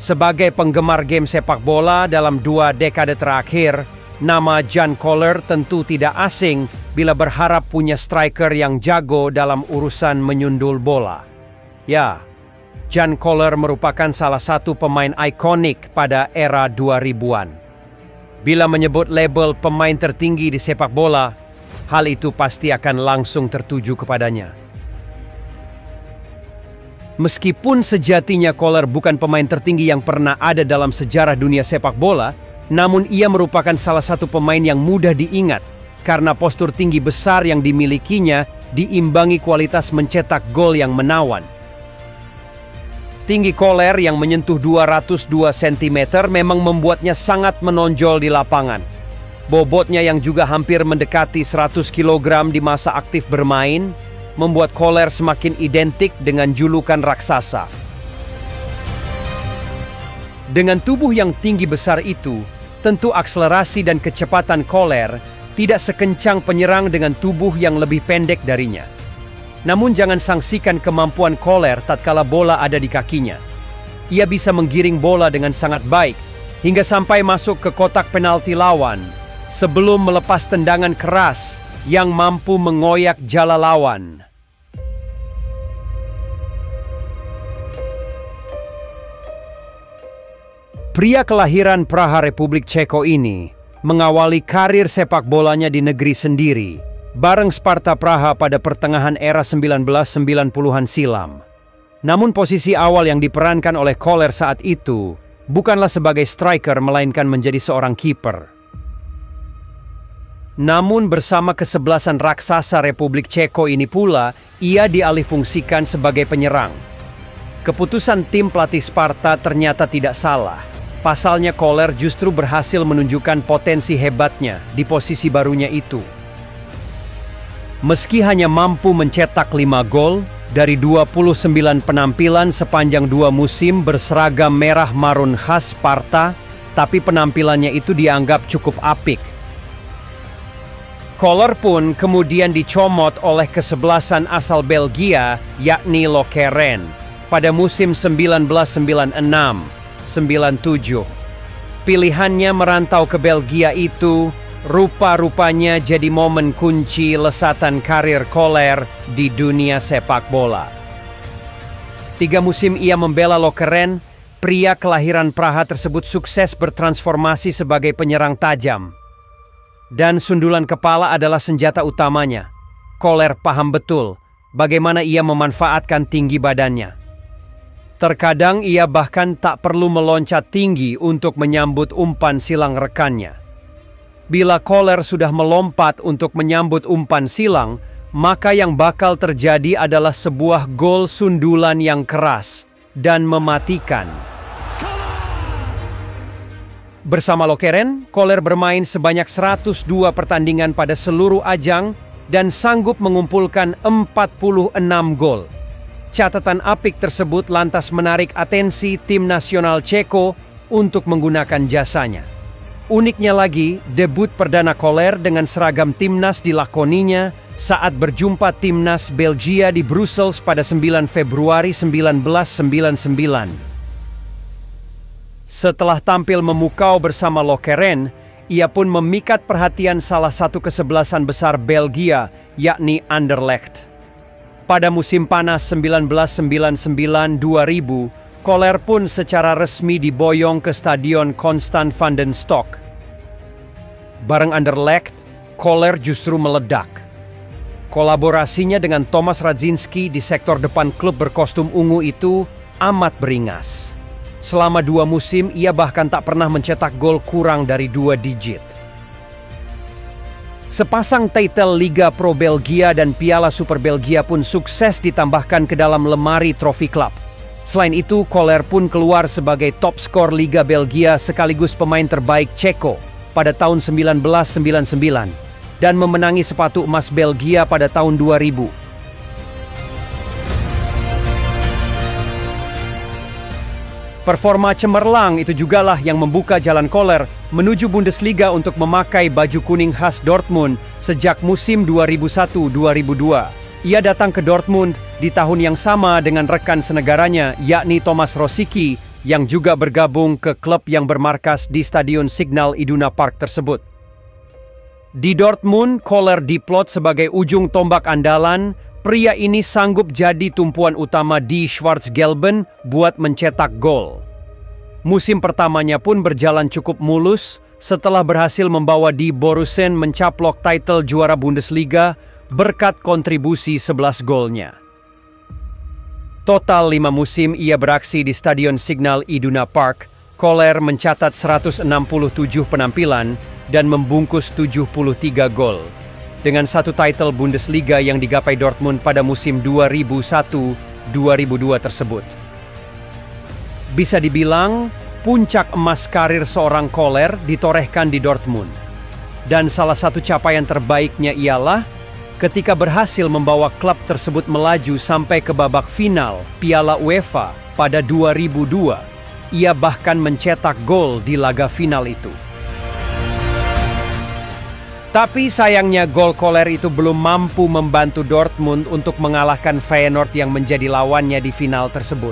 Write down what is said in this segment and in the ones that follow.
Sebagai penggemar game sepak bola dalam 2 dekade terakhir, nama Jan Koller tentu tidak asing bila berharap punya striker yang jago dalam urusan menyundul bola. Ya, Jan Koller merupakan salah satu pemain ikonik pada era 2000-an. Bila menyebut label pemain tertinggi di sepak bola, hal itu pasti akan langsung tertuju kepadanya. Meskipun sejatinya Koller bukan pemain tertinggi yang pernah ada dalam sejarah dunia sepak bola, namun ia merupakan salah satu pemain yang mudah diingat karena postur tinggi besar yang dimilikinya diimbangi kualitas mencetak gol yang menawan. Tinggi Koller yang menyentuh 202 cm memang membuatnya sangat menonjol di lapangan. Bobotnya yang juga hampir mendekati 100 kg di masa aktif bermain membuat Koller semakin identik dengan julukan raksasa. Dengan tubuh yang tinggi besar itu, tentu akselerasi dan kecepatan Koller tidak sekencang penyerang dengan tubuh yang lebih pendek darinya. Namun jangan sangsikan kemampuan Koller tatkala bola ada di kakinya. Ia bisa menggiring bola dengan sangat baik hingga sampai masuk ke kotak penalti lawan sebelum melepas tendangan keras yang mampu mengoyak jala lawan. Pria kelahiran Praha, Republik Ceko ini mengawali karir sepak bolanya di negeri sendiri bareng Sparta Praha pada pertengahan era 1990-an silam. Namun posisi awal yang diperankan oleh Koller saat itu bukanlah sebagai striker melainkan menjadi seorang kiper. Namun bersama kesebelasan raksasa Republik Ceko ini pula, ia dialihfungsikan sebagai penyerang. Keputusan tim pelatih Sparta ternyata tidak salah. Pasalnya Koller justru berhasil menunjukkan potensi hebatnya di posisi barunya itu. Meski hanya mampu mencetak 5 gol dari 29 penampilan sepanjang 2 musim berseragam merah marun khas Sparta, tapi penampilannya itu dianggap cukup apik. Koller pun kemudian dicomot oleh kesebelasan asal Belgia yakni Lokeren pada musim 1996-97. Pilihannya merantau ke Belgia itu rupa-rupanya jadi momen kunci lesatan karir Koller di dunia sepak bola. 3 musim ia membela Lokeren, pria kelahiran Praha tersebut sukses bertransformasi sebagai penyerang tajam. Dan sundulan kepala adalah senjata utamanya. Koller paham betul bagaimana ia memanfaatkan tinggi badannya. Terkadang ia bahkan tak perlu meloncat tinggi untuk menyambut umpan silang rekannya. Bila Koller sudah melompat untuk menyambut umpan silang, maka yang bakal terjadi adalah sebuah gol sundulan yang keras dan mematikan. Bersama Lokeren, Koller bermain sebanyak 102 pertandingan pada seluruh ajang dan sanggup mengumpulkan 46 gol. Catatan apik tersebut lantas menarik atensi tim nasional Ceko untuk menggunakan jasanya. Uniknya lagi, debut perdana Koller dengan seragam timnas dilakoninya saat berjumpa timnas Belgia di Brussels pada 9 Februari 1999. Setelah tampil memukau bersama Lokeren, ia pun memikat perhatian salah satu kesebelasan besar Belgia, yakni Anderlecht. Pada musim panas 1999-2000, Koller pun secara resmi diboyong ke Stadion Constant van den Stok. Bareng Anderlecht, Koller justru meledak. Kolaborasinya dengan Thomas Radzinski di sektor depan klub berkostum ungu itu amat beringas. Selama 2 musim, ia bahkan tak pernah mencetak gol kurang dari 2 digit. Sepasang titel Liga Pro Belgia dan Piala Super Belgia pun sukses ditambahkan ke dalam lemari trofi klub. Selain itu, Koller pun keluar sebagai top skor Liga Belgia sekaligus pemain terbaik Ceko pada tahun 1999 dan memenangi sepatu emas Belgia pada tahun 2000. Performa cemerlang itu jugalah yang membuka jalan Koller menuju Bundesliga untuk memakai baju kuning khas Dortmund sejak musim 2001-2002. Ia datang ke Dortmund di tahun yang sama dengan rekan senegaranya yakni Thomas Rosicky yang juga bergabung ke klub yang bermarkas di Stadion Signal Iduna Park tersebut. Di Dortmund, Kohler diplot sebagai ujung tombak andalan. Pria ini sanggup jadi tumpuan utama di Schwarz-Gelben buat mencetak gol. Musim pertamanya pun berjalan cukup mulus setelah berhasil membawa Die Borussen mencaplok titel juara Bundesliga berkat kontribusi 11 golnya. Total 5 musim ia beraksi di Stadion Signal Iduna Park. Kohler mencatat 167 penampilan dan membungkus 73 gol. Dengan satu title Bundesliga yang digapai Dortmund pada musim 2001-2002 tersebut. Bisa dibilang, puncak emas karir seorang Kohler ditorehkan di Dortmund. Dan salah satu capaian terbaiknya ialah ketika berhasil membawa klub tersebut melaju sampai ke babak final Piala UEFA pada 2002. Ia bahkan mencetak gol di laga final itu. Tapi sayangnya gol Kohler itu belum mampu membantu Dortmund untuk mengalahkan Feyenoord yang menjadi lawannya di final tersebut.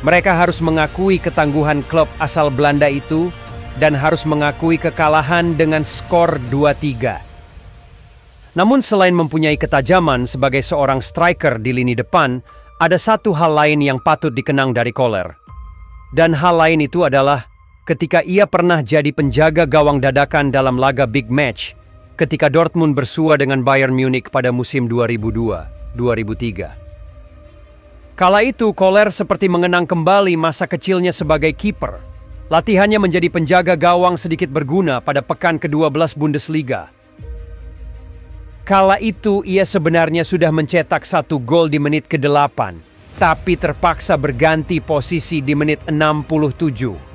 Mereka harus mengakui ketangguhan klub asal Belanda itu dan harus mengakui kekalahan dengan skor 2-3. Namun selain mempunyai ketajaman sebagai seorang striker di lini depan, ada satu hal lain yang patut dikenang dari Kohler. Dan hal lain itu adalah ketika ia pernah jadi penjaga gawang dadakan dalam laga big match ketika Dortmund bersua dengan Bayern Munich pada musim 2002-2003. Kala itu Kohler seperti mengenang kembali masa kecilnya sebagai kiper. Latihannya menjadi penjaga gawang sedikit berguna pada pekan ke-12 Bundesliga. Kala itu ia sebenarnya sudah mencetak 1 gol di menit ke-8, tapi terpaksa berganti posisi di menit 67.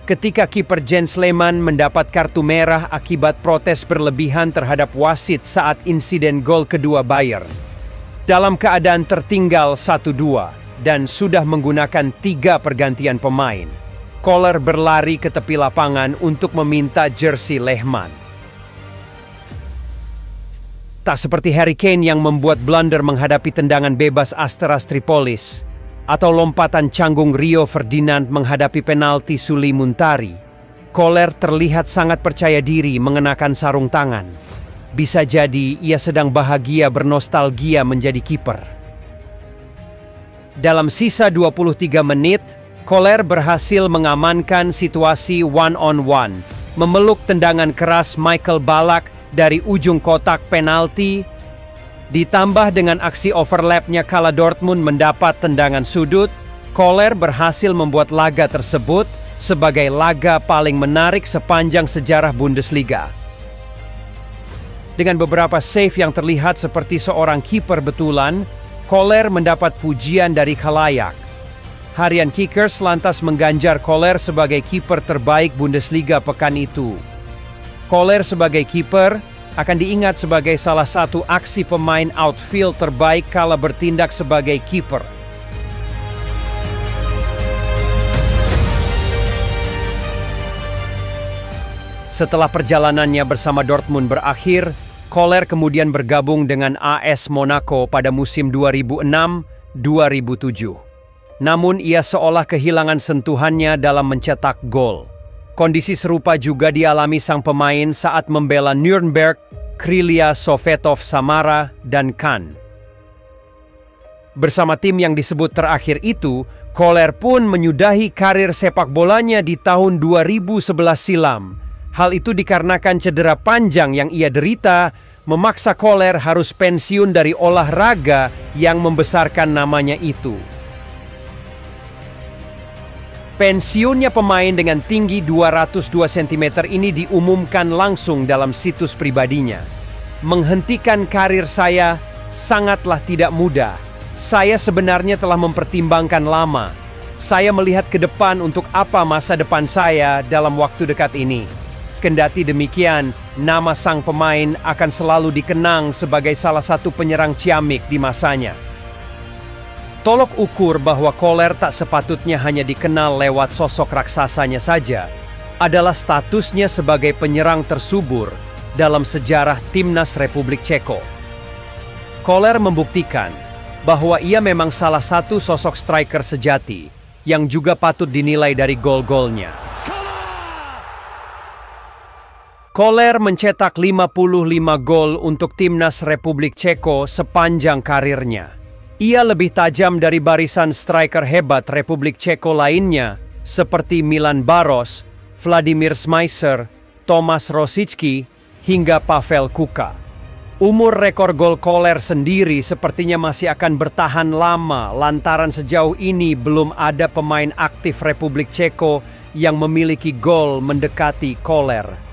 Ketika kiper Jens Lehmann mendapat kartu merah akibat protes berlebihan terhadap wasit saat insiden gol kedua Bayern. Dalam keadaan tertinggal 1-2 dan sudah menggunakan 3 pergantian pemain, Kohler berlari ke tepi lapangan untuk meminta jersey Lehmann. Tak seperti Harry Kane yang membuat blunder menghadapi tendangan bebas Asteras Tripolis, atau lompatan canggung Rio Ferdinand menghadapi penalti Suli Muntari, Kohler terlihat sangat percaya diri mengenakan sarung tangan. Bisa jadi ia sedang bahagia bernostalgia menjadi kiper. Dalam sisa 23 menit, Kohler berhasil mengamankan situasi one-on-one, memeluk tendangan keras Michael Ballack dari ujung kotak penalti. Ditambah dengan aksi overlapnya kala Dortmund mendapat tendangan sudut, Kohler berhasil membuat laga tersebut sebagai laga paling menarik sepanjang sejarah Bundesliga. Dengan beberapa save yang terlihat seperti seorang kiper betulan, Kohler mendapat pujian dari khalayak. Harian Kickers lantas mengganjar Kohler sebagai kiper terbaik Bundesliga pekan itu. Kohler sebagai kiper akan diingat sebagai salah satu aksi pemain outfield terbaik kala bertindak sebagai kiper. Setelah perjalanannya bersama Dortmund berakhir, Kohler kemudian bergabung dengan AS Monaco pada musim 2006-2007. Namun ia seolah kehilangan sentuhannya dalam mencetak gol. Kondisi serupa juga dialami sang pemain saat membela Nuremberg, Krylia Sovetov Samara, dan Cannes. Bersama tim yang disebut terakhir itu, Kohler pun menyudahi karir sepak bolanya di tahun 2011 silam. Hal itu dikarenakan cedera panjang yang ia derita, memaksa Kohler harus pensiun dari olahraga yang membesarkan namanya itu. Pensiunnya pemain dengan tinggi 202 cm ini diumumkan langsung dalam situs pribadinya. Menghentikan karir saya sangatlah tidak mudah. Saya sebenarnya telah mempertimbangkan lama. Saya melihat ke depan untuk apa masa depan saya dalam waktu dekat ini. Kendati demikian, nama sang pemain akan selalu dikenang sebagai salah satu penyerang ciamik di masanya. Tolok ukur bahwa Kohler tak sepatutnya hanya dikenal lewat sosok raksasanya saja adalah statusnya sebagai penyerang tersubur dalam sejarah Timnas Republik Ceko. Kohler membuktikan bahwa ia memang salah satu sosok striker sejati yang juga patut dinilai dari gol-golnya. Koller mencetak 55 gol untuk timnas Republik Ceko sepanjang karirnya. Ia lebih tajam dari barisan striker hebat Republik Ceko lainnya seperti Milan Baros, Vladimir Smicer, Tomasz Rosický, hingga Pavel Kuka. Umur rekor gol Koller sendiri sepertinya masih akan bertahan lama lantaran sejauh ini belum ada pemain aktif Republik Ceko yang memiliki gol mendekati Koller.